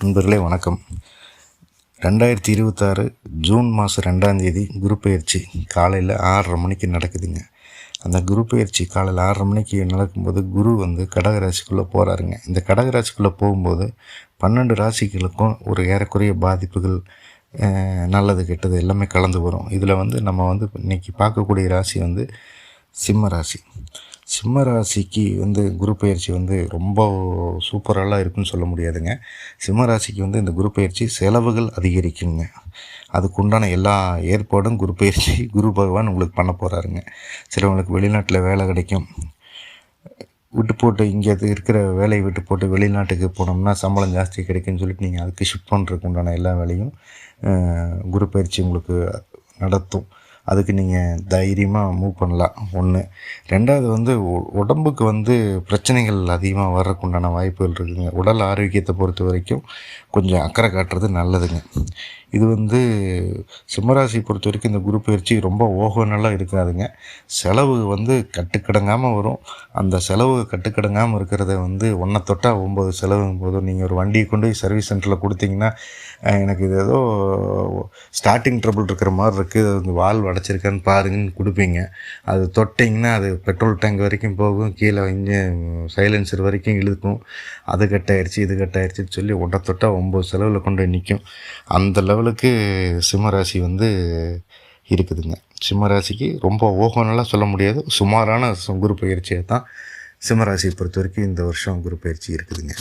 நண்பர்களே வணக்கம். 2026 ஜூன் மாதம் 2ஆம் தேதி குரு பயிற்சி காலையில் 6:30 மணிக்கு நடக்குதுங்க. அந்த குரு பயிற்சி காலையில் 6:30 மணிக்கு நடக்கும்போது குரு கடகராசிக்குள்ளே போகிறாருங்க. இந்த கடகராசிக்குள்ளே போகும்போது 12 ராசிகளுக்கும் ஒரு ஏறக்குறைய பாதிப்புகள், நல்லது கெட்டது எல்லாமே கலந்து வரும். இதில் நம்ம இன்றைக்கி பார்க்கக்கூடிய ராசி சிம்ம ராசி. சிம்ம ராசிக்கு குரு பயிற்சி ரொம்ப சூப்பரெல்லாம் இருக்குன்னு சொல்ல முடியாதுங்க. சிம்ம ராசிக்கு இந்த குரு பயிற்சி செலவுகள் அதிகரிக்குங்க. அதுக்குண்டான எல்லா ஏற்பாடும் குரு பயிற்சி குரு பகவான் உங்களுக்கு பண்ண போகிறாருங்க. சிலவங்களுக்கு வெளிநாட்டில் வேலை கிடைக்கும். விட்டு போட்டு இங்கே இருக்கிற வேலையை விட்டு போட்டு வெளிநாட்டுக்கு போனோம்னா சம்பளம் ஜாஸ்தி கிடைக்குன்னு சொல்லிட்டு நீங்கள் அதுக்கு ஷிஃப்ட் பண்ணுறதுக்கு உண்டான எல்லா வேலையும் குரு பயிற்சி உங்களுக்கு நடத்தும். அதுக்கு நீங்கள் தைரியமாக மூவ் பண்ணலாம். ஒன்று. ரெண்டாவது உடம்புக்கு பிரச்சனைகள் அதிகமாக வர்றதுக்கு உண்டான வாய்ப்புகள் இருக்குதுங்க. உடல் ஆரோக்கியத்தை பொறுத்த வரைக்கும் கொஞ்சம் அக்கறை காட்டுறது நல்லதுங்க. இது சிம்மராசி பொறுத்த வரைக்கும் இந்த குரு பயிற்சி ரொம்ப ஓகோனெல்லாம் இருக்காதுங்க. செலவு கட்டுக்கடங்காமல் வரும். அந்த செலவு கட்டுக்கடங்காமல் இருக்கிறத 1 தொட்டா 9 செலவுங்கும் போதும் நீங்கள் ஒரு வண்டியை கொண்டு போய் சர்வீஸ் சென்டரில் கொடுத்தீங்கன்னா, எனக்கு இது ஏதோ ஸ்டார்டிங் ட்ரபிள் இருக்கிற மாதிரி இருக்குது, அது வால்வு அடைச்சிருக்கான்னு பாருங்கன்னு கொடுப்பீங்க. அது தொட்டிங்கன்னா அது பெட்ரோல் டேங்க் வரைக்கும் போகும், கீழே சைலன்சர் வரைக்கும் இழுக்கும். அது கட்டாயிருச்சு இது கட்டாயிருச்சுன்னு சொல்லி 1 தொட்டா 9 செலவில் கொண்டு நிற்கும். அந்த லெவலுக்கு சிம்மராசி இருக்குதுங்க. சிம்மராசிக்கு ரொம்ப ஓகோனெல்லாம் சொல்ல முடியாது, சுமாரான குரு பயிற்சியை தான் சிம்மராசியை பொறுத்த வரைக்கும் இந்த வருஷம் குரு பயிற்சி இருக்குதுங்க.